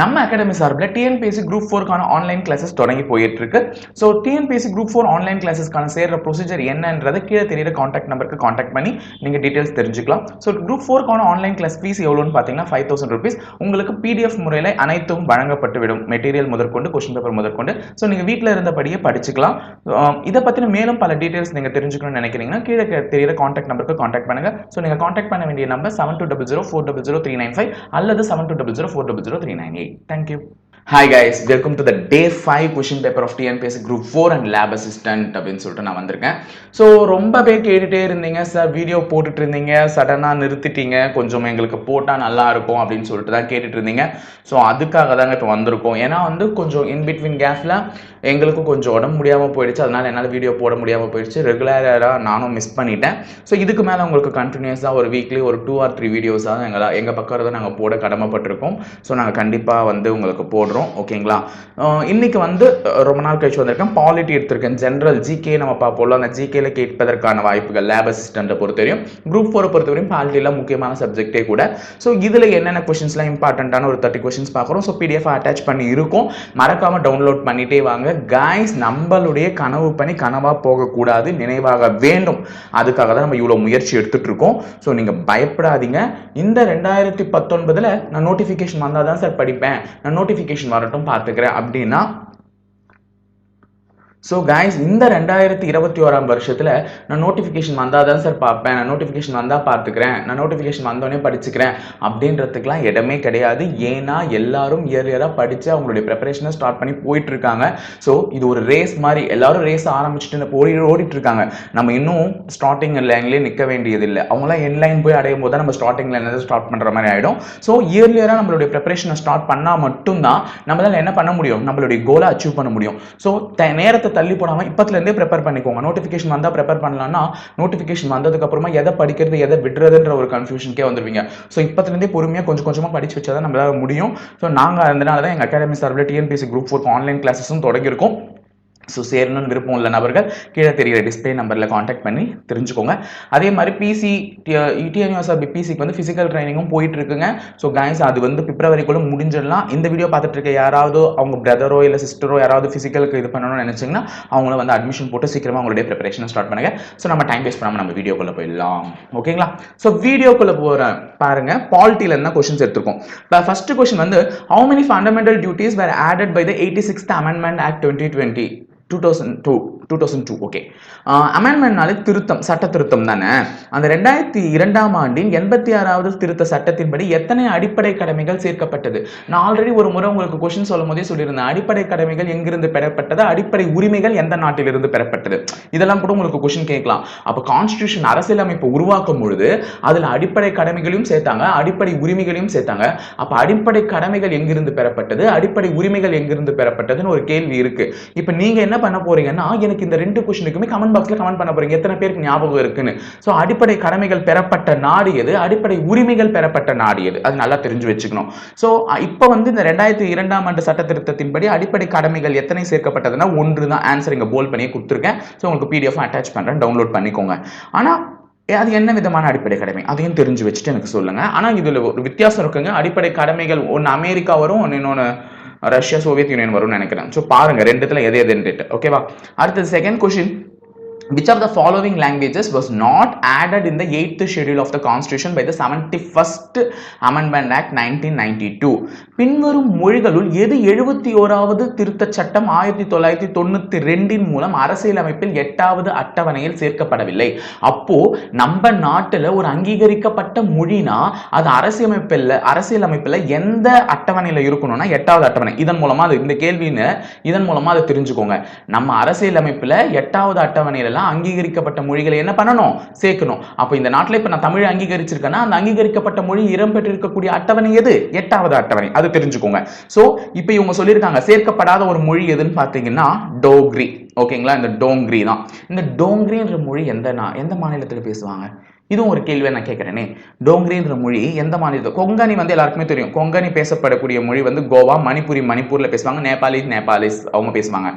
நம்ம அகாடமி சார்பில் TNPSC group 4க்கான ஆன்லைன் கிளாஸஸ் தொடங்கி போயிட்டு இருக்கு. ஸோ டிஎன்பிஎஸ்சி குரூப் 4 ஆன்லைன் கிளாஸஸ்க்கான சேர்ற ப்ரொசீஜர் என்னன்றதை கீழே தெரியுற காண்டாக்ட் நம்பருக்கு காண்டாக்ட் பண்ணி நீங்கள் டீட்டெயில்ஸ் தெரிஞ்சுக்கலாம். ஸோ குரூப் 4க்கான ஆன்லைன் கிளாஸ் ஃபீஸ் எவ்வளோன்னு பார்த்தீங்கன்னா 5000 rupees. உங்களுக்கு பிடிஎஃப் முறையில் அனைத்தும் வழங்கப்பட்டு விடும், மெட்டீரியல் முதற்கொண்டு கொஸ்டின் பேப்பர் முதற்கொண்டு. ஸோ நீங்கள் வீட்டில் இருந்தபடியே படிச்சுக்கலாம். இதை பற்றின மேலும் பல டீட்டெயில்ஸ் நீங்கள் தெரிஞ்சுக்கணும்னு நினைக்கிறீங்கன்னா கீழே தெரியுற காண்டாக்ட் நம்பருக்கு காண்டாக்ட் பண்ணுங்க. ஸோ நீங்கள் காண்டாக்ட் பண்ண வேண்டிய நம்பர் 7200400395 அல்லது 7200400398. Thank you. Hi guys, welcome to the day 5 question paper of TNPSC Group 4 and Lab Assistant அப்படின்னு சொல்லிட்டு நான் வந்திருக்கேன். ஸோ ரொம்ப பேர் கேட்டுகிட்டே இருந்தீங்க, சார் வீடியோ போட்டுட்டு இருந்தீங்க, சடனாக நிறுத்திட்டீங்க, கொஞ்சம் எங்களுக்கு போட்டால் நல்லா இருக்கும் அப்படின்னு சொல்லிட்டு தான் கேட்டுட்டு இருந்தீங்க. ஸோ அதுக்காக தாங்க இப்போ வந்திருக்கோம். ஏன்னா கொஞ்சம் இன்பிட்வீன் கேப்பில் எங்களுக்கும் கொஞ்சம் உடம்பு முடியாமல் போயிடுச்சு, அதனால் என்னால் வீடியோ போட முடியாமல் போயிடுச்சு. ரெகுலராக நானும் மிஸ் பண்ணிட்டேன். ஸோ இதுக்கு மேலே உங்களுக்கு கண்டினியூஸாக ஒரு வீக்லி ஒரு 2 or 3 வீடியோஸாக எங்கள் பக்கம் தான் நாங்கள் போட கடமைப்பட்டிருக்கோம். ஸோ நாங்கள் கண்டிப்பாக உங்களுக்கு போடுறோம். ஓகேங்களா? இன்னைக்கு ரொம்ப நாள் கழிச்சு வந்திருக்கேன். பாலிட்டி எடுத்திருக்கேன். ஜென்ரல் ஜிகே நம்ம பார்ப்போம், அந்த ஜிகேல கேட்பதற்கான வாய்ப்புகள் லேப் அசிஸ்டன்ட்டை பொறுத்தவரையும், குரூப் 4 பொறுத்தவரையும் பாலிட்டியில் முக்கியமான சப்ஜெக்டே கூட. ஸோ இதில் என்னென்ன கொஸ்டின்ஸ்லாம் இம்பார்ட்டண்ட்டான ஒரு 30 கொஸ்டின்ஸ் பார்க்குறோம். ஸோ பிடிஎஃப் அட்டாச் பண்ணி இருக்கும், மறக்காம டவுன்லோட் பண்ணிட்டே வாங்க. கைஸ், நம்மளுடைய கனவு பணி கனவாக போகக்கூடாது, நினைவாக வேண்டும். அதுக்காக தான் நம்ம இவ்வளோ முயற்சி எடுத்துட்டு இருக்கோம். ஸோ நீங்கள் பயப்படாதீங்க. இந்த 2019 நான் நோட்டிஃபிகேஷன் வந்தால் தான் சார் படிப்பேன், நான் நோட்டிஃபிகேஷன் வரட்டும் பார்த்துக்கிறேன் அப்படின்னா, ஸோ கைஸ் இந்த 2021 வருஷத்தில் நான் நோட்டிஃபிகேஷன் வந்தால் தான் சார் பார்ப்பேன், நான் நோட்டிஃபிகேஷன் வந்தால் பார்த்துக்கிறேன், நான் நோட்டிஃபிகேஷன் வந்தோடனே படிச்சுக்கிறேன் அப்படின்றதுக்கெலாம் இடமே கிடையாது. ஏன்னா எல்லாரும் இயர்லியராக படித்து அவங்களுடைய ப்ரிப்பரேஷனை ஸ்டார்ட் பண்ணி போயிட்டு இருக்காங்க. ஸோ இது ஒரு ரேஸ் மாதிரி, எல்லாரும் ரேஸ் ஆரம்பிச்சுட்டு ஓடிட்டு இருக்காங்க. நம்ம இன்னும் ஸ்டார்டிங் லைன்லேயே நிற்க வேண்டியதில்லை. அவங்களாம் என் லைன் போய் அடையும் போது தான் நம்ம ஸ்டார்டிங் லைன் ஸ்டார்ட் பண்ணுற மாதிரி ஆகிடும். ஸோ இயர்லியராக நம்மளுடைய ப்ரிப்பரேஷனை ஸ்டார்ட் பண்ணால் மட்டும்தான் நம்மளால் என்ன பண்ண முடியும், நம்மளுடைய கோலை அச்சீவ் பண்ண முடியும். ஸோ நேரத்தை தள்ளி போடாமல் இப்போத்துலேருந்தே ப்ரிப்பேர் பண்ணிக்கோங்க. நோட்டிஃபிகேஷன் வந்தால் ப்ரிப்பேர் பண்ணலாம்னா, நோட்டிஃபிகேஷன் வந்ததுக்கு அப்புறமா எதை படிக்கிறது எதை விடுறதுன்ற ஒரு கன்ஃபியூஷனுக்கே வந்துருவீங்க. ஸோ இப்போத்துலேருந்தே பொறுமையாக கொஞ்சம் கொஞ்சமாக படிச்சு வச்சா தான் நம்மளால முடியும். ஸோ நாங்கள் அதனால தான் எங்கள் அகாடமி சார்பில் டிஎன்பிஎஸ்சி குரூப் 4 ஆன்லைன் கிளாஸஸும் தொடங்கியிருக்கோம். ஸோ சேரணும்னு விருப்பம் உள்ள நபர்கள் கீழே தெரிகிற டிஸ்பிளே நம்பரில் காண்டாக்ட் பண்ணி தெரிஞ்சுக்கோங்க. அதே மாதிரி பிசி டிஎன்யூஎஸ்ஆர்பி பிசிக்கு ஃபிசிக்கல் ட்ரைனிங்கும் போயிட்டு இருக்குங்க. ஸோ கைஸ் அது பிப்ரவரிக்குள்ளே முடிஞ்சிடலாம். இந்த வீடியோ பார்த்துட்டு இருக்க யாராவது அவங்க பிரதரோ இல்லை சிஸ்டரோ யாராவது ஃபிசிக்கலுக்கு இது பண்ணணும்னு நினச்சிங்கன்னா அவங்கள அட்மிஷன் போட்டு சீக்கிரமாக அவங்களுடைய ப்ரிப்பரேஷனை ஸ்டார்ட் பண்ணுங்க. ஸோ நம்ம டைம் வேஸ்ட் பண்ணாமல் நம்ம வீடியோக்குள்ளே போயிடலாம். ஓகேங்களா? ஸோ வீடியோக்குள்ளே போகிறேன் பாருங்க. பாலிட்டியில் என்ன கொஸ்டின்ஸ் எடுத்திருக்கோம். First question how many fundamental duties were added by the 86th Amendment Act 2002. Okay, அமெண்ட்மெண்ட்னாலே திருத்தம், சட்ட திருத்தம் தானே. அந்த 2002ஆம் ஆண்டின் 86வது திருத்த சட்டத்தின்படி எத்தனை அடிப்படை கடமைகள் சேர்க்கப்பட்டது? நான் ஆல்ரெடி ஒரு முறை உங்களுக்கு கொஸ்டின் சொல்லும் போதே சொல்லியிருந்தேன். அடிப்படை கடமைகள் எங்கிருந்து பெறப்பட்டது, அடிப்படை உரிமைகள் எந்த நாட்டிலிருந்து பெறப்பட்டது, இதெல்லாம் கூட உங்களுக்கு கொஸ்டின் கேட்கலாம். அப்போ கான்ஸ்டிடியூஷன் அரசியலமைப்பு உருவாக்கும் பொழுது அதில் அடிப்படை கடமைகளையும் சேர்த்தாங்க, அடிப்படை உரிமைகளையும் சேர்த்தாங்க. அப்போ அடிப்படை கடமைகள் எங்கிருந்து பெறப்பட்டது, அடிப்படை உரிமைகள் எங்கிருந்து பெறப்பட்டதுன்னு ஒரு கேள்வி இருக்கு. இப்போ நீங்க என்ன பண்ண போறீங்கன்னா, எனக்கு இந்த 2 கொஸ்டினுக்குமே கமெண்ட் பாக்ஸ்ல கமெண்ட் பண்ண போறீங்க, எத்தனை பேருக்கு ஞாபகம் இருக்குன்னு. சோ அடிப்படை கடமைகள் பெறப்பட்ட நாடு எது, அடிப்படை உரிமைகள் பெறப்பட்ட நாடு எது, அது நல்லா தெரிஞ்சு வச்சுக்கணும். சோ இப்போ இந்த 2002ஆம் ஆண்டு சட்ட திருத்தத்தின்படி அடிப்படை கடமைகள் எத்தனை சேர்க்கப்பட்டதுன்னா 1 தான். ஆன்சர் இங்க போல்ட் பண்ணி கொடுத்துருக்கேன். ஸோ உங்களுக்கு பிடிஎஃப் அட்டாச் பண்றேன், டவுன்லோட் பண்ணிக்கோங்க. ஆனா அது என்ன விதமான அடிப்படை கடமை அதையும் தெரிஞ்சு வச்சுட்டு எனக்கு சொல்லுங்க. ஆனா இதுல ஒரு வித்தியாசம் இருக்குங்க. அடிப்படை கடமைகள் ஒன்னு அமெரிக்கா வரும், இன்னொன்னு ரஷ்யா சோவியத் யூனியன் வரும்னு நினைக்கிறேன். ஸோ பாருங்க ரெண்டுத்துல எது எதுன்னு. ஓகேவா? அடுத்தது second question. Which of the following languages was not added in the 8th schedule of the Constitution by the 71st Amendment Act 1992? பின்வரும் மொழிகளுள் எது 71வது திருத்த சட்டம் 1992 மூலம் அரசியலமைப்பில் 8வது அட்டவணையில் சேர்க்கப்படவில்லை? அப்போ நம்ம நாட்டில் ஒரு அங்கீகரிக்கப்பட்ட மொழினா அது அரசியலமைப்பில் எந்த அட்டவணையில் இருக்கணும்னா 8வது அட்டவணை. இதன் மூலமா இந்த கேள்வின்னு இதன் மூலமா அதை தெரிஞ்சுக்கோங்க. நம்ம அரசியலமைப்பில் 8வது அட்டவணையில அங்கீகரிக்கப்பட்ட மொழிகளை என்ன பண்ணணும், சேர்க்கணும். அப்ப இந்த நாட்டில் இப்ப நான் தமிழ் அங்கீகரிச்சிருக்கேன்னா அந்த அங்கீகரிக்கப்பட்ட மொழி இடம்பெற்றிருக்கக்கூடிய அட்டவணை எது, 8வது அட்டவணை. அது தெரிஞ்சுக்கோங்க. சோ இப்போ இவங்க சொல்லியிருக்காங்க சேர்க்கப்படாத ஒரு மொழி எதுன்னு பாத்தீங்கன்னா டோக்ரி. ஓகேங்களா. இந்த டோங்ரி தான். இந்த டோங்ரின்ற மொழி எந்த மாநிலத்தில் பேசுவாங்க? இதுவும் ஒரு கேள்வியை நான் கேட்கிறேனே. டோங்ரின்ற மொழி எந்த மாநிலத்தில்? கொங்கணி வந்து எல்லாருக்குமே தெரியும். கொங்கணி பேசப்படக்கூடிய மொழி வந்து கோவா, மணிப்பூர்ல பேசுவாங்க. நேபாளிஸ் அவங்க பேசுவாங்க.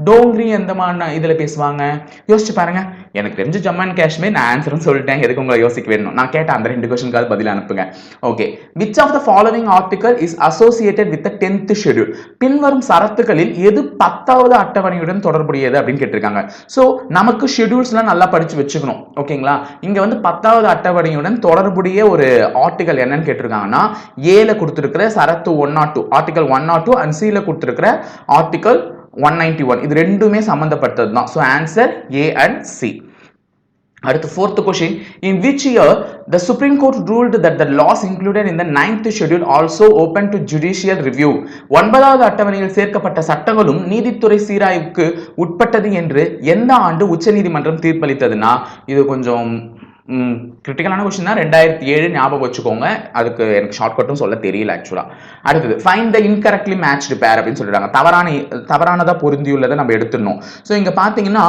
டோங்ரி எந்த இதுல பேசுவாங்க? யோசிச்சு பாருங்க. எனக்கு தெரிஞ்சு ஜம்மு அண்ட் காஷ்மீர். நான் ஆன்சரும் சொல்லிட்டேன். எதுக்கு உங்களை யோசிக்க வேணும்? நான் கேட்ட அந்த 2 கொஸ்டினுக்காவது பதில் அனுப்புங்க. Okay. Which of the following article is associated with the 10th schedule? பின்வரும் சரத்துகளில் எது 10வது அட்டவணையுடன் தொடர்புடையது அப்படின்னு கேட்டிருக்காங்க. சோ நமக்கு ஷெட்யூல்ஸ்லாம் நல்லா படிச்சு வச்சுக்கணும். ஓகேங்களா. இங்க வந்து 10வது அட்டவணையுடன் தொடர்புடைய ஒரு ஆர்டிகல் என்னன்னு கேட்டிருக்காங்கன்னா, ஏல கொடுத்திருக்கிற சரத்து 102 ஆர்டிகல் 102 அண்ட் சில கொடுத்திருக்கிற ஆர்டிகல் 191. இது ரெண்டுமே சம்பந்தப்பட்டது தான். So answer A and C. அடுத்து 4th question. In which year the Supreme Court ruled that the laws included in the 9th schedule also open to judicial review? 9வது அட்டவணையில் சேர்க்கப்பட்ட சட்டங்களும் நீதித்துறை சீராய்வுக்கு உட்பட்டது என்று எந்த ஆண்டு உச்சநீதிமன்றம் தீர்ப்பளித்ததுன்னா, இது கொஞ்சம் கிரிட்டிக்கலான கொஸ்டின் தான். 2007 ஞாபகம் வச்சுக்கோங்க. அதுக்கு எனக்கு ஷார்ட்கட்டும் சொல்ல தெரியல ஆக்சுவலா. அடுத்தது ஃபைண்ட் த இன்கரெக்ட்லி மேட்ச்டு பேர் அப்படின்னு சொல்லிடுறாங்க. தவறானதா பொருந்தியுள்ளதை நம்ம எடுத்துடணும். ஸோ இங்க பாத்தீங்கன்னா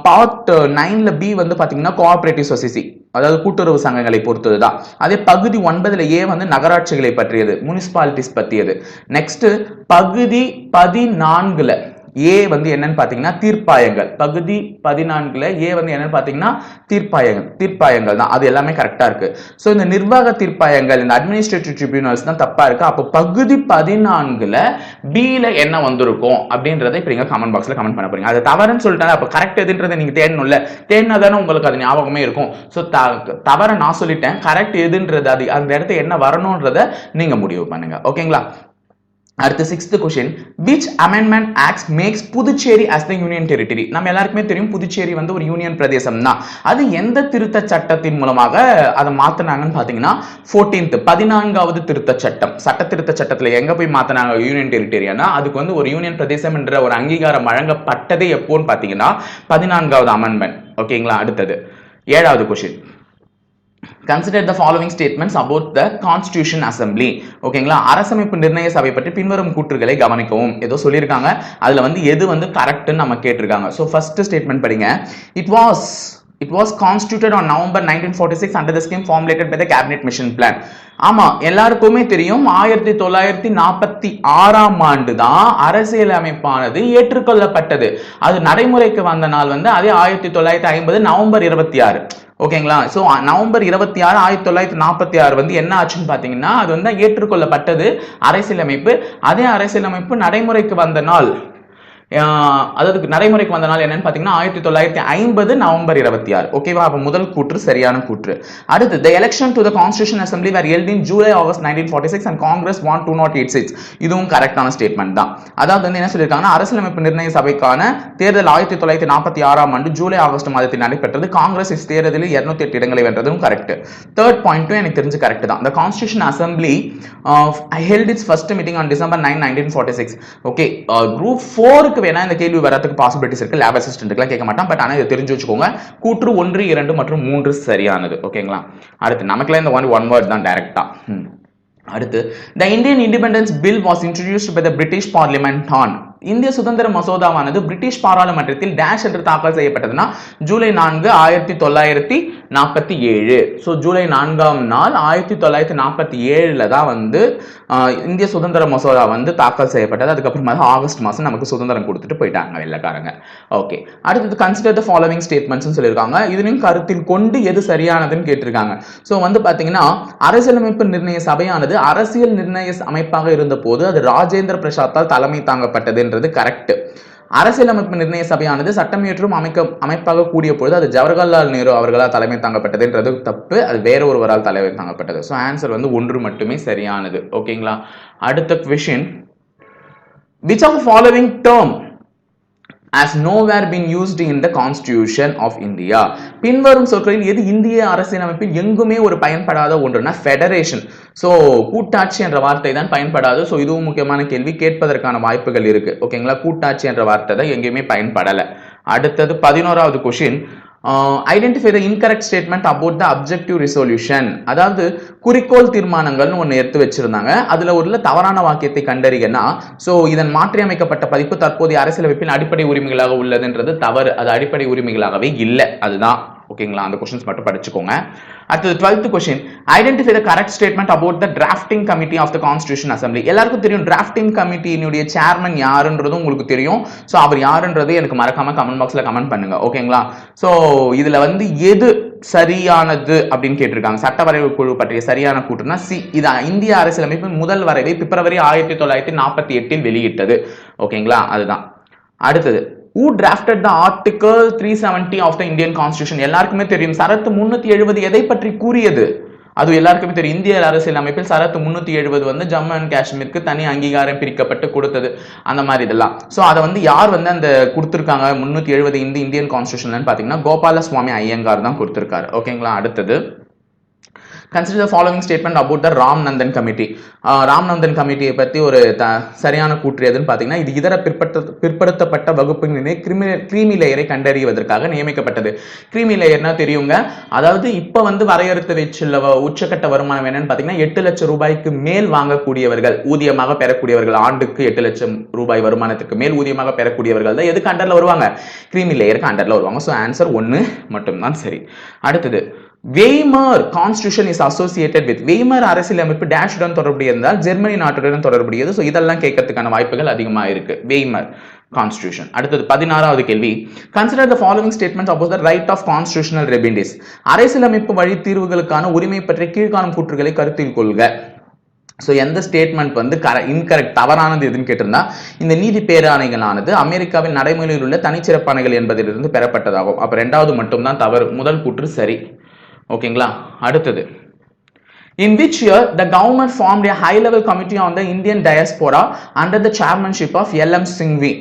பார்ட் 9ல பி வந்து பாத்தீங்கன்னா கோஆபரேட்டிவ் சொசைட்டி, அதாவது கூட்டுறவு சங்கங்களை பொறுத்ததுதான். அதே பகுதி 9ல ஏ வந்து நகராட்சிகளை பற்றியது, முனிசிபாலிட்டிஸ் பற்றியது. நெக்ஸ்ட் பகுதி 14ல ஏ வந்து என்னன்னு பாத்தீங்கன்னா தீர்ப்பாயங்கள். பகுதி 14ல ஏ வந்து என்னன்னு பாத்தீங்கன்னா தீர்ப்பாயங்கள் தான். அது எல்லாமே கரெக்டா இருக்கு. சோ இந்த நிர்வாக தீர்ப்பாயங்கள், இந்த அட்மினிஸ்ட்ரேட்டிவ் ட்ரிபியூனல்ஸ் தான் தப்பா இருக்கு. அப்ப பகுதி 14ல பில என்ன வந்திருக்கும் அப்படின்றத இப்ப நீங்க கமெண்ட் பாக்ஸ்ல கமெண்ட் பண்ண போறீங்க. அது தவறுன்னு சொல்லிட்டாங்க. அப்ப கரெக்ட் எதுன்றதை நீங்க தேடணும்ல. தேடினாதானே உங்களுக்கு அது ஞாபகமே இருக்கும். சோ தவற நான் சொல்லிட்டேன். கரெக்ட் எதுன்றது, அது அந்த இடத்துல என்ன வரணும்ன்றத நீங்க முடிவு பண்ணுங்க. ஓகேங்களா. அடுத்து 6th question. Which amendment acts makes Puducherry as the union territory? நம்ம எல்லாருக்குமே தெரியும் புதுச்சேரி வந்து ஒரு யூனியன் பிரதேசம் தான். அது எந்த திருத்த சட்டத்தின் மூலமாக அதை மாத்தினாங்கன்னு பாத்தீங்கன்னா 14வது திருத்த சட்டம். சட்ட திருத்த சட்டத்துல எங்க போய் மாத்தினாங்க யூனியன் டெரிட்டரியானா, அதுக்கு வந்து ஒரு யூனியன் பிரதேசம் என்ற ஒரு அங்கீகாரம் வழங்கப்பட்டதே எப்போன்னு பாத்தீங்கன்னா 14வது அமெண்ட்மெண்ட். ஓகேங்களா. அடுத்தது 7வது question. Consider the following statements about the Constitution Assembly. ஓகேங்களா. அரசமைப்பு நிர்ணய சபை பற்றி பின்வரும் கூற்றுகளை கவனிக்கவும். ஏதோ சொல்லியிருக்காங்க. அதுல வந்து எது வந்து கரெக்ட்னு நம்ம கேட்டிருக்காங்க. சோ ஃபர்ஸ்ட் ஸ்டேட்மெண்ட் படிங்க. It was constituted on November 1946 under the scheme formulated by the Cabinet Mission Plan. ஆமா, எல்லாருக்குமே தெரியும் 1946ஆம் ஆண்டு தான் அரசியல் அமைப்பானது ஏற்றுக்கொள்ளப்பட்டது. அது நடைமுறைக்கு வந்த நாள் வந்து அதே 1950 நவம்பர் 26. ஓகேங்களா. சோ நவம்பர் 26 1946 வந்து என்ன ஆச்சுன்னு பாத்தீங்கன்னா, அது வந்து ஏற்றுக்கொள்ளப்பட்டது அரசியலமைப்பு. அதே அரசியலமைப்பு நடைமுறைக்கு வந்த நாள், அதாவது நடைமுறைக்கு வந்த நாள் என்னன்னு பாத்தீங்கன்னா 1950 நவம்பர் 26. ஓகேவா. அப்ப முதல் கூற்று சரியான கூற்று. அடுத்து the election to the Constitution Assembly were held in July August 1946 and Congress won 208 seats. இதுவும் கரெக்டான ஸ்டேட்மெண்ட் தான். அதாவது வந்து என்ன சொல்லிருக்காங்கன்னா, அரசியலமைப்பு நிர்ணய சபைக்கான தேர்தல் 1946ஆம் ஆண்டு ஜூலை ஆகஸ்ட் மாதத்தில் நடைபெற்றது. காங்கிரஸ் தேர்தலில் 208 இடங்களை வென்றதும் கரெக்ட். தேர்ட் பாயிண்ட்டும் எனக்கு தெரிஞ்சு கரெக்ட் தான். The Constitution Assembly held its first meeting on December 9, 1946. Okay. group 4 வேணா இந்த கேள்வி வரதுக்கு பாசிபிலிட்டிஸ் இருக்கு. லேப் அசிஸ்டன்ட்க்குலாம் கேட்க மாட்டான். பட் ஆனா இதை தெரிஞ்சு வச்சுக்கோங்க. கூற்று 1, 2 மற்றும் 3 சரியானது. ஓகேங்களா. அடுத்து நமக்குலாம் இந்த ஒன் வேர்ட் தான் டைரக்டா. அடுத்து the Indian Independence Bill was introduced by the British Parliament on. இந்திய சுதந்திர மசோதாவானது பிரிட்டிஷ் பாராளுமன்றத்தில் டேஷ் என்று தாக்கல் செய்யப்பட்டதுன்னா ஜூலை 4, 1947. ஸோ ஜூலை 4ஆம் நாள் 1947 தான் வந்து இந்திய சுதந்திர மசோதா வந்து தாக்கல் செய்யப்பட்டது. அதுக்கப்புறமா ஆகஸ்ட் மாதம் நமக்கு சுதந்திரம் கொடுத்துட்டு போயிட்டாங்க வெள்ளைக்காரங்க. ஓகே. அடுத்தது கன்சிடர் த ஃபாலோவிங் ஸ்டேட்மெண்ட்ஸ் சொல்லியிருக்காங்க. இதனையும் கருத்தில் கொண்டு எது சரியானதுன்னு கேட்டிருக்காங்க. ஸோ வந்து பார்த்தீங்கன்னா, அரசியலமைப்பு நிர்ணய சபையானது அரசியல் நிர்ணய அமைப்பாக இருந்த போது அது ராஜேந்திர பிரசாத்தால் தலைமை தாங்கப்பட்டது. கரெக்ட். அரசியலமைப்பு நிர்ணய சபையானது சட்டமியற்றும் அமைப்பாக கூடிய பொழுது அது ஜவஹர்லால் நேரு அவர்களால் தலைமை தாங்கப்பட்டதுன்றது தப்பு. அது வேற ஒருவரால் தலைமை தாங்கப்பட்டது. சோ ஆன்சர் வந்து 1 மட்டுமே சரியானது. ஓகேங்களா. அடுத்த question. Which of the following term has nowhere been used in the Constitution of India? பின்வரும் சொற்களில் எது இந்திய அரசியலமைப்பில் எங்குமே ஒரு பயன்படாத ஒன்றுனா ஃபெடரேஷன். சோ கூட்டாட்சி என்ற வார்த்தை தான் பயன்படாது. சோ இதுவும் முக்கியமான கேள்வி, கேட்பதற்கான வாய்ப்புகள் இருக்கு. ஓகேங்களா. கூட்டாட்சி என்ற வார்த்தை தான் எங்கேயுமே பயன்படல. அடுத்தது 11வது question. Identify the incorrect statement about the objective resolution. அதாவது குறிக்கோள் தீர்மானங்கள்னு ஒன்று எடுத்து வச்சிருந்தாங்க. அதுல ஒரு தவறான வாக்கியத்தை கண்டறியனா, சோ இதன் மாற்றியமைக்கப்பட்ட பதிப்பு தற்போதைய அரசியலமைப்பின் அடிப்படை உரிமைகளாக உள்ளதுன்றது தவறு. அது அடிப்படை உரிமைகளாகவே இல்லை. அதுதான் ஓகேங்களா. அந்த क्वेश्चंस மட்டும் படிச்சுக்கோங்க. அடுத்து 12th question, identify the correct statement about the drafting committee of the constitution assembly. எல்லாருக்கும் தெரியும் டிராஃப்டிங் கமிட்டியினுடைய சேர்மன் யாருன்றதும் உங்களுக்கு தெரியும். சோ அவர் யாருன்றது எனக்கு மறக்காம கமெண்ட் பாக்ஸ்ல கமெண்ட் பண்ணுங்க. ஓகேங்களா. சோ இதுல எது சரியானது அப்படின்னு கேட்டிருக்காங்க. சட்ட வரைவு குழு பற்றிய சரியான கூற்றுனா சி. இது இந்திய அரசியலமைப்பின் முதல் வரைவை பிப்ரவரி 1948 வெளியிட்டது. ஓகேங்களா. அதுதான். அடுத்தது, who drafted the article 370 of the Indian constitution. எல்லாருக்குமே தெரியும் சரத்து 370 எதை பற்றி கூறியது. அது எல்லாருக்குமே தெரியும். இந்திய அரசியல் அமைப்பில் சரத்து 370 ஜம்மு அண்ட் காஷ்மீருக்கு தனி அங்கீகாரம் பிரிக்கப்பட்டு கொடுத்தது. அந்த மாதிரி இதெல்லாம். சோ அதை யார் அந்த கொடுத்திருக்காங்க 370 இந்த இந்தியன் கான்ஸ்டிடியூஷன் பாத்தீங்கன்னா கோபாலசுவாமி ஐயங்கார் தான் கொடுத்திருக்காரு. ஓகேங்களா. அடுத்தது, consider the following statement about the Ramnandan committee. Ramnandan கமிட்டியை பத்தி ஒரு சரியான கூற்று எதுன்னு பாத்தீங்கன்னா, இது இதர பிற்படுத்தப்பட்ட வகுப்பினரை கிரீமி லேயரை கண்டறிவதற்காக நியமிக்கப்பட்டது. கிரீமி லேயர்னா தெரியுங்க. அதாவது இப்ப வரையறுத்து வச்சுள்ள உச்சக்கட்ட வருமானம் என்னன்னு பாத்தீங்கன்னா 8 லட்சம் ரூபாய்க்கு மேல் வாங்கக்கூடியவர்கள், ஊதியமாக பெறக்கூடியவர்கள், ஆண்டுக்கு 8 லட்சம் ரூபாய் வருமானத்துக்கு மேல் ஊதியமாக பெறக்கூடியவர்கள் தான் எதுக்கு அண்டர்ல வருவாங்க? கிரீமி லேயருக்கு அண்டர்ல வருவாங்க. சோ ஆன்சர் 1 மட்டும்தான் சரி. அடுத்தது, Weimar constitution is associated with. Weimar அரசியலமைப்பு டேஷுடன் தொடர்புடைய இருந்தால் ஜெர்மனி நாட்டுடன் தொடர்புடையது. சோ இதெல்லாம் கேட்கறதுக்கான வாய்ப்புகள் அதிகமா இருக்கு. Weimar constitution. அடுத்தது 16வது கேள்வி, consider the following statements about the right of constitutional remedies. அரசியலமைப்பு வழி தீர்வுகளுக்கான உரிமை பற்றிய கீழ்காணும் கூற்றுகளை கருத்தில் கொள்க. சோ எந்த ஸ்டேட்மெண்ட் இன்கரெக்ட் தவறானது எதுன்னு கேட்டிருந்தா, இந்த நீதி பேராணைகளானது அமெரிக்காவில் நடைமுறையில் உள்ள தனிச்சிறப்பானைகள் என்பதிலிருந்து பெறப்பட்டதாகும். அப்ப 2வது மட்டும் தான் தவறு. முதல் கூற்று சரி. ஓகேங்களா. அடுத்தது, in which year the government formed a high level committee on the Indian diaspora under the chairmanship of LM Singhvi.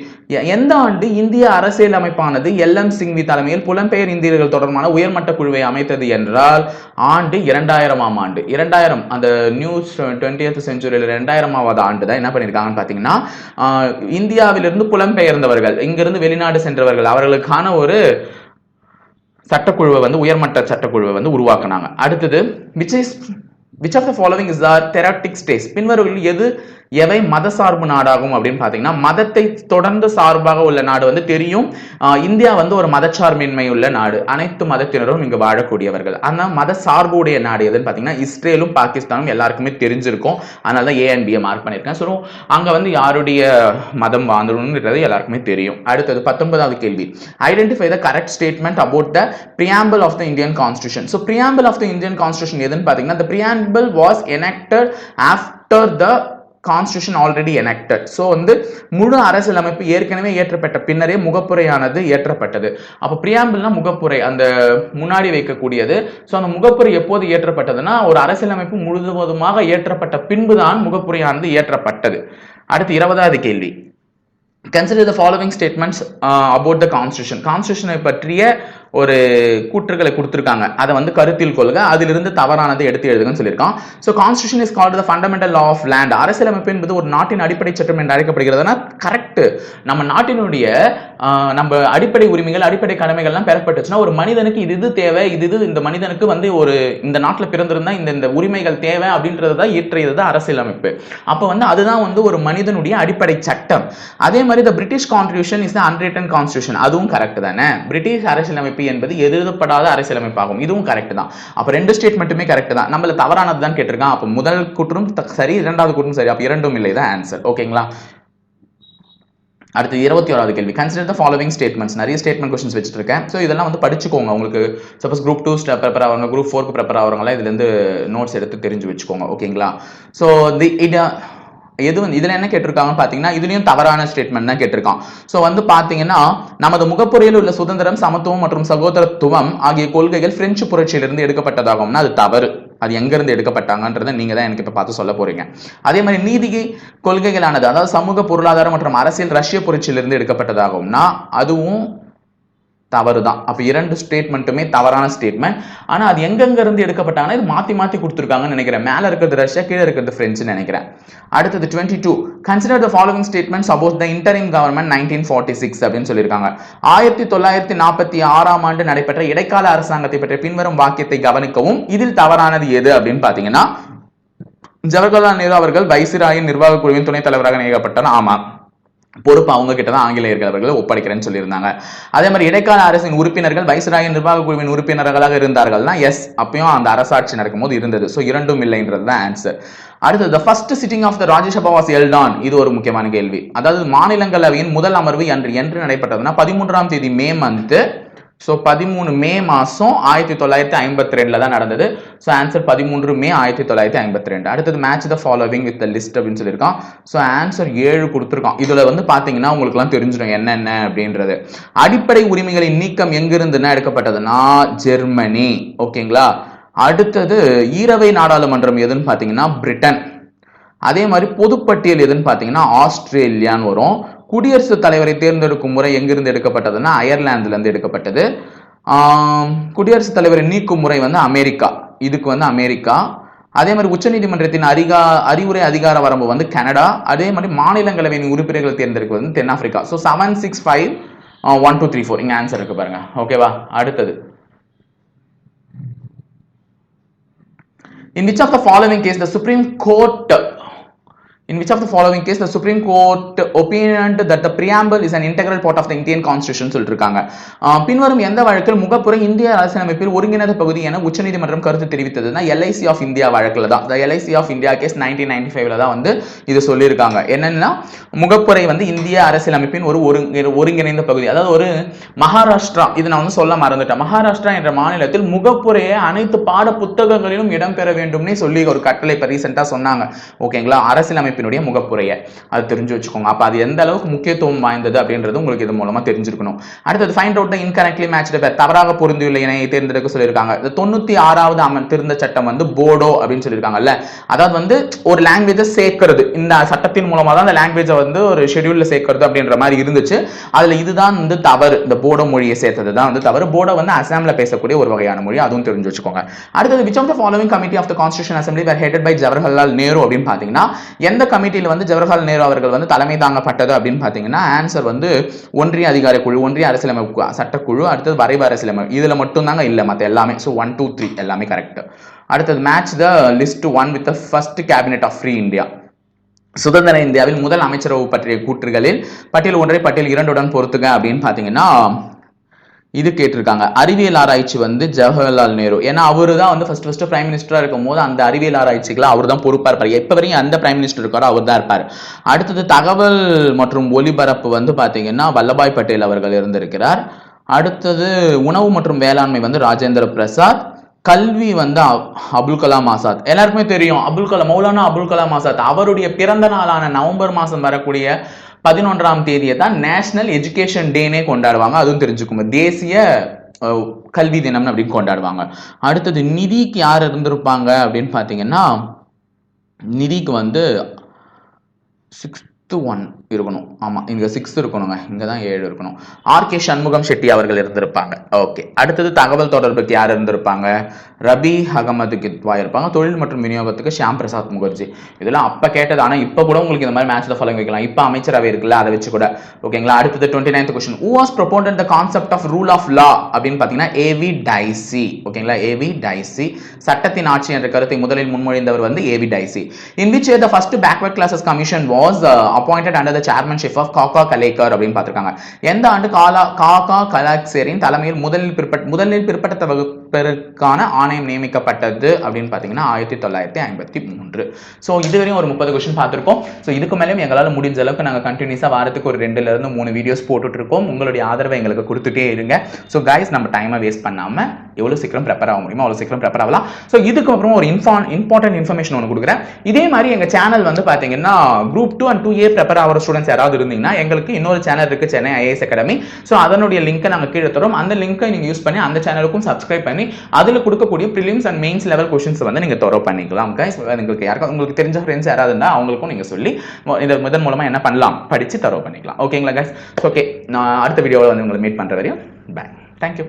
எந்த ஆண்டு இந்திய அரசியல் அமைப்பானது LM சிங்வி தலைமையில் புலம்பெயர் இந்தியர்கள் தொடர்பான உயர்மட்ட குழுவை அமைத்தது என்றால் ஆண்டு 2000ஆம் ஆண்டு. 2000 அந்த நியூஸ் 20th செஞ்சுரியில் 2000ஆவது ஆண்டு தான் என்ன பண்ணிருக்காங்கன்னு பாத்தீங்கன்னா, இந்தியாவிலிருந்து புலம்பெயர்ந்தவர்கள், இங்கிருந்து வெளிநாடு சென்றவர்கள், அவர்களுக்கான ஒரு சட்டக்குழுவை உயர்மட்ட சட்டக்குழுவை உருவாக்குனாங்க. அடுத்தது, which of the following is the theoretic states. பின்வருவதில் எவை மத சார்பு நாடாகும் அப்படின்னு பாத்தீங்கன்னா, மதத்தை தொடர்ந்து சார்பாக உள்ள நாடு தெரியும். இந்தியா ஒரு மதச்சார்பின்மை உள்ள நாடு. அனைத்து மதத்தினரும் இங்கு வாழக்கூடியவர்கள். ஆனா மத சார்பு உடைய நாடு எதுன்னு பாத்தீங்கன்னா இஸ்ரேலும் பாகிஸ்தானும் எல்லாருக்குமே தெரிஞ்சிருக்கும். அதனாலதான் A and B மார்க் பண்ணிருக்கேன். ஸோ அங்க யாருடைய மதம் வாழ்ந்துருன்றது எல்லாருக்குமே தெரியும். அடுத்தது 19வது கேள்வி, identify the correct statement about the preamble of the Indian Constitution. So preamble of the Indian Constitution எதுன்னு பாத்தீங்கன்னா, the preamble was enacted after the constitution already enacted. So முழு அரசியலமைப்பு ஏற்கனவே ஏற்றப்பட்ட பின்னரே முகப்புரையானது ஏற்றப்பட்டது. அப்ப பிரியாம்பிள்னா முகப்புரை, அந்த முன்னாடி வைக்கக்கூடியது. சோ அந்த முகப்புரை எப்போது ஏற்றப்பட்டதுன்னா, ஒரு அரசியலமைப்பு முழுவதுமாக ஏற்றப்பட்ட பின்புதான் முகப்புரையானது ஏற்றப்பட்டது. அடுத்து 20வது கேள்வி, consider the following statements about the constitution. கான்ஸ்டிடியூஷனை பற்றிய ஒரு கூற்றுகளை கொடுத்திருக்காங்க. அதை கருத்தில் கொள்க. அதிலிருந்து தவறானதை எடுத்து எழுதுங்கன்னு சொல்லியிருக்கான். So constitution is called the fundamental law of land. அரசியலமைப்பு என்பது ஒரு நாட்டின் அடிப்படை சட்டம் என்று அழைக்கப்படுகிறதுனா கரெக்ட். நம்ம நாட்டினுடைய நம்ம அடிப்படை உரிமைகள், அடிப்படை கடமைகள்லாம் பெறப்பட்டுச்சுன்னா, ஒரு மனிதனுக்கு இது தேவை, இது இந்த மனிதனுக்கு ஒரு இந்த நாட்டில் பிறந்திருந்தா இந்த உரிமைகள் தேவை அப்படின்றத இயற்றியது அரசியலமைப்பு. அப்ப அதுதான் ஒரு மனிதனுடைய அடிப்படை சட்டம். அதே மாதிரி the British Constitution is the unwritten constitution. அதுவும் கரெக்ட் தானே. பிரிட்டிஷ் அரசியலமைப்பு என்பது எழுதப்படாத அரசியலமைப்பாகும். இதுவும் கரெக்ட் தான். அப்ப ரெண்டு ஸ்டேட்மெண்ட்டுமே கரெக்ட் தான். நம்மள தவறானது தான் கேட்டிருக்கான். அப்ப முதல் கூற்றும் சரி, இரண்டாவது கூற்றும் சரி. அப்ப இரண்டும் இல்லை தான் ஆன்சர். ஓகேங்களா. அடுத்து 21வது கேள்வி, கன்சிடர் த ஃபாலோவிங் ஸ்டேட்மெண்ட்ஸ். நிறைய ஸ்டேட்மெண்ட் क्वेश्चंस வச்சிட்டு இருக்கேன். சோ இதெல்லாம் படிச்சுக்கோங்க. உங்களுக்கு சப்போஸ் குரூப் 2 ப்ரிப்பேர் ஆவறவங்க, குரூப் 4க்கு ப்ரிப்பேர் ஆவறவங்க இதுல இருந்து நோட்ஸ் எடுத்து தெரிஞ்சு வச்சுக்கோங்க. ஓகேங்களா. சோ இதுல என்ன கேட்டிருக்காங்கன்னு பாத்தீங்கன்னா, இதுலயும் தவறான ஸ்டேட்மெண்ட் தான் கேட்டிருக்கான். சோ பாத்தீங்கன்னா, நமது முகப்புரையில் உள்ள சுதந்திரம், சமத்துவம் மற்றும் சகோதரத்துவம் ஆகிய கொள்கைகள் பிரெஞ்சு புரட்சியிலிருந்து எடுக்கப்பட்டதாகும்னா அது தவறு. அது எங்க இருந்து எடுக்கப்பட்டாங்கன்றதை நீங்க தான் எனக்கு இப்ப பார்த்து சொல்ல போறீங்க. அதே மாதிரி நீதி கொள்கைகளானது, அதாவது சமூக, பொருளாதார மற்றும் அரசியல் ரஷ்ய புரட்சியிலிருந்து எடுக்கப்பட்டதாகும்னா அதுவும் தவறு தான். அப்ப இரண்டு ஸ்டேட்மெண்ட்டுமே தவறான ஸ்டேட்மெண்ட். ஆனா அது எங்கெங்க இருந்து எடுக்கப்பட்டாங்கன்னா இது மாத்தி மாத்தி கொடுத்துருக்காங்கன்னு நினைக்கிறேன். மேல இருக்கிறது ரஷ்யா, கீழே இருக்கிறது பிரெஞ்சு நினைக்கிறேன். அடுத்தது 22 consider the following statements about the interim government 1946 அப்படின்னு சொல்லியிருக்காங்க. 1946ஆம் ஆண்டு நடைபெற்ற இடைக்கால அரசாங்கத்தை பற்றிய பின்வரும் வாக்கியத்தை கவனிக்கவும். இதில் தவறானது எது அப்படின்னு பாத்தீங்கன்னா, ஜவஹர்லால் நேரு அவர்கள் வைசிராயின் நிர்வாக குழுவின் துணைத் தலைவராக நியமிக்கப்பட்டார். ஆமா, பொறுப்பு அவங்க கிட்ட தான் ஆங்கிலேயர்கள் அவர்கள் ஒப்படைக்கிறேன்னு சொல்லியிருந்தாங்க. அதே மாதிரி இடைக்கால அரசின் உறுப்பினர்கள் வைஸ்ராயின் நிர்வாக குழுவின் உறுப்பினர்களாக இருந்தார்கள்னா எஸ், அப்பயும் அந்த அரசாட்சி நடக்கும்போது இருந்தது. ஸோ இரண்டும் இல்லைன்றது தான் ஆன்சர். அடுத்தது the first sitting of the Rajya Sabha was held on. இது ஒரு முக்கியமான கேள்வி. அதாவது மாநிலங்களவையின் முதல் அமர்வு என்று நடைபெற்றதுன்னா 13ஆம் தேதி மே மந்த். ஸோ 13 மே மாசம் 1952 தான் நடந்தது. ஸோ ஆன்சர் 13 மே 1952. அடுத்தது match the following with the list அப்படின்னு சொல்லியிருக்கான். ஸோ ஆன்சர் 7 கொடுத்துருக்கான். இதுல வந்து பாத்தீங்கன்னா உங்களுக்கு எல்லாம் தெரிஞ்சிடும் என்னென்ன அப்படின்றது. அடிப்படை உரிமைகளின் நீக்கம் எங்கிருந்துன்னா எடுக்கப்பட்டதுன்னா ஜெர்மனி. ஓகேங்களா. அடுத்தது ஈரவை நாடாளுமன்றம் எதுன்னு பாத்தீங்கன்னா பிரிட்டன். அதே மாதிரி பொதுப்பட்டியல் எதுன்னு பாத்தீங்கன்னா ஆஸ்திரேலியான்னு வரும். குடியரசுத் தலைவரை தேர்ந்தெடுக்கும் முறை எங்கிருந்து எடுக்கப்பட்டதுன்னா அயர்லாந்துல இருந்து எடுக்கப்பட்டது. குடியரசுத் தலைவரை நீக்கும் முறை வந்து அமெரிக்கா. இதுக்கு வந்து அமெரிக்கா. அதே மாதிரி உச்சநீதிமன்றத்தின் அறிவுரை அதிகார வரம்பு வந்து கனடா. அதே மாதிரி மாநிலங்களவையின் உறுப்பினர்கள் தேர்ந்தெடுக்கிறது வந்து தென்னாப்பிரிக்கா. ஸோ 7, 6, 5, 1, 2, 3, 4 இங்க ஆன்சர் இருக்கு பாருங்க. ஓகேவா. அடுத்தது in which of the following case the Supreme Court opined that the preamble is an integral part of the Indian Constitution சொல்லிருக்காங்க. பின்வரும் எந்த வழக்கில் முகப்புரை இந்திய அரசியலமைப்பில் ஒருங்கிணைந்த பகுதி என உச்சநீதிமன்றம் கருத்து தெரிவித்ததுன்னா LIC ஆஃப் இந்தியா வழக்குல தான். LIC ஆஃப் இந்தியா கேஸ் 1995ல தான் வந்து இது சொல்லியிருக்காங்க. என்னன்னா முகப்புரை வந்து இந்திய அரசியலமைப்பின் ஒரு ஒருங்கிணைந்த பகுதி. அதாவது ஒரு மகாராஷ்டிரா, இது நான் வந்து சொல்ல மறந்துட்டேன். மகாராஷ்டிரா என்ற மாநிலத்தில் முகப்புரையை அனைத்து பாட புத்தகங்களிலும் இடம்பெற வேண்டும்னே சொல்லி ஒரு கட்டளை இப்ப ரீசெண்டா சொன்னாங்க. ஓகேங்களா. அரசியலமைப்பு முகப்புரையை அது தெரிஞ்சு வச்சுக்கோங்க. அப்ப அது எந்த அளவுக்கு முக்கியத்துவம் வாய்ந்தது அப்படின்றது உங்களுக்கு இது மூலமா தெரிஞ்சிருக்கணும். அடுத்தது find out the incorrectly matched பேர், தவறாக பொருந்தியுள்ள இணையை தேர்ந்தெடுக்க சொல்லியிருக்காங்க. 96வது திருந்த சட்டம் வந்து போடோ அப்படின்னு சொல்லியிருக்காங்கல்ல. அதாவது வந்து ஒரு லாங்குவேஜை சேர்க்கிறது, இந்த சட்டத்தின் மூலமா தான் அந்த லாங்குவேஜை வந்து ஒரு ஷெட்யூல்ல சேர்க்கிறது அப்படின்ற மாதிரி இருந்துச்சு. அதுல இதுதான் வந்து தவறு. இந்த போடோ மொழியை சேர்த்தது தான் வந்து தவறு. போடோ வந்து அசாம்ல பேசக்கூடிய ஒரு வகையான மொழி, அதுவும் தெரிஞ்சு வச்சுக்கோங்க. அடுத்தது which of the following committee of the Constitution Assembly were headed by Jawaharlal Nehru அப்படின்னு பாத்தீங்கன்னா எந்த கமிட்டியில வந்து ஜவஹர்லால் நேரு அவர்கள் வந்து தலைமை தாங்கப்பட்டது அப்படின்னு பாத்தீங்கன்னா ஆன்சர் வந்து ஒன்றிய அதிகார குழு, ஒன்றிய அரசியலமைப்பு சட்டக்குழு, அடுத்தது வரைவு அரசியலமைப்பு. இதுல மட்டும் தாங்க இல்ல, மத்த எல்லாமே. ஸோ 1, 2, 3 எல்லாமே கரெக்ட். அடுத்தது match the list 1 with the first cabinet of free India. சுதந்திர இந்தியாவில் முதல் அமைச்சரவை பற்றிய கூற்றுகளில் பட்டியல் 1 பட்டியல் 2 பொறுத்துங்க அப்படின்னு பாத்தீங்கன்னா இது கேட்டிருக்காங்க. அறிவியல் ஆராய்ச்சி வந்து ஜவஹர்லால் நேரு. ஏன்னா அவரு தான் வந்து ஃபர்ஸ்ட் பிரைம் மினிஸ்டரா இருக்கும் போது அந்த அறிவியல் ஆராய்ச்சிகளை அவர் தான் பொறுப்பா இருப்பார். எப்ப வரையும் அந்த பிரைம் மினிஸ்டர் இருக்காரோ அவர் தான் இருப்பார். அடுத்தது தகவல் மற்றும் ஒலிபரப்பு வந்து பாத்தீங்கன்னா வல்லபாய் பட்டேல் அவர்கள் இருந்திருக்கிறார். அடுத்தது உணவு மற்றும் வேளாண்மை வந்து ராஜேந்திர பிரசாத். கல்வி வந்து அபுல் கலாம் ஆசாத். எல்லாருக்குமே தெரியும் மௌலானா அபுல் கலாம் ஆசாத். அவருடைய பிறந்த நாளான நவம்பர் மாசம் வரக்கூடிய 11ஆம் தேதியை தான் நேஷனல் எஜுகேஷன் டேனே கொண்டாடுவாங்க. அதுவும் தெரிஞ்சுக்கோங்க, தேசிய கல்வி தினம் அப்படின்னு கொண்டாடுவாங்க. அடுத்தது நிதிக்கு யார் இருந்திருப்பாங்க அப்படின்னு பாத்தீங்கன்னா நிதிக்கு வந்து 6th 1 இருக்கணும். ஆமா, இங்க 6 இருக்கணுங்க, இங்க தான் 7 இருக்கணும். RK சண்முகம் செட்டி அவர்கள் இருந்திருப்பாங்க. ஓகே. அடுத்தது தகவல் தொடர்புக்கு யார் இருந்திருப்பாங்க? ரபி அகமது கித்வா இருப்பாங்க. தொழில் மற்றும் விநியோகத்துக்கு ஷியாம் பிரசாத் முகர்ஜி. இதெல்லாம் அப்ப கேட்டது. ஆனா இப்ப கூட உங்களுக்கு இந்த மாதிரி மேட்ச்ல ஃபாலோவிங் வைக்கலாம். இப்ப அமைச்சரவை இருக்குல்ல, அதை வச்சு கூட. ஓகேங்களா. அடுத்தது 29th question. Who was proponent the concept of rule of law அப்படின்னு பாத்தீங்கன்னா AV டைசி. ஓகேங்களா. AV dicey. சட்டத்தின் ஆட்சி என்ற கருத்தை முதலில் முன்மொழிந்தவர் வந்து AV dicey. In which year the first backward classes commission was appointed under the chairmanship of காக்கா கலேக்கர் அப்படின்னு பார்த்திருக்காங்க. எந்த ஆண்டு காக்கா கலேக்கரின் தலைமையில் முதலில் பிற்பட்ட வகுப்பிற்கான ஆணையம் நியமிக்கப்பட்டது அப்படின்னு பாத்தீங்கன்னா 1953. சோ இதுவரையும் ஒரு 30 क्वेश्चन பார்த்திருக்கோம். சோ இதுக்கு மேலயும் எங்களால முடிஞ்ச அளவுக்கு நாங்க கண்டினியூஸா வாரத்துக்கு ஒரு 2ல இருந்து 3 வீடியோஸ் போட்டுட்டு இருக்கோம். உங்களுடைய ஆதரவை எங்களுக்கு கொடுத்துட்டே இருங்க. சோ गाइस, நம்ம டைமை வேஸ்ட் பண்ணாம எவ்வளவு சீக்கிரம் ப்ரிப்பேர் ஆக முடியுமோ அவ்வளவு சீக்கிரம் ப்ரிப்பேர் ஆகலாம். சோ இதுக்கு அப்புறம் ஒரு இம்பார்ட்டன்ட் இன்ஃபர்மேஷன் ஒன்று கொடுக்குறேன். இதே மாதிரி எங்க சேனல் வந்து பாத்தீங்கன்னா குரூப் 2 and 2A ப்ரிப்பேர் ஆகிற ஸ்டூடெண்ட்ஸ் யாராவது இருந்தீங்கன்னா எங்களுக்கு இன்னொரு சேனல் இருக்கு, சென்னை IAS அகாடமி. சோ அதனுடைய லிங்கை நாங்க கீழே தரோம். அந்த லிங்கை நீங்க யூஸ் பண்ணி அந்த சேனலுக்கும் சப்ஸ்கிரைப் பண்ணி அதுல கொடுக்கக்கூடிய films and mains level questions வந்து நீங்க தரோ பண்ணிக்கலாம். गाइस, உங்களுக்கு தெரிஞ்ச ஃப்ரெண்ட்ஸ் யாராவது இருந்தா அவங்களுக்கும் நீங்க சொல்லி இதன் மூலமா என்ன பண்ணலாம், படிச்சு தரோ பண்ணிக்கலாம். ஓகேங்களா गाइस? ஓகே, நான் அடுத்த வீடியோல வந்து உங்களை மீட் பண்ற வரையும் பை. தேங்க்யூ.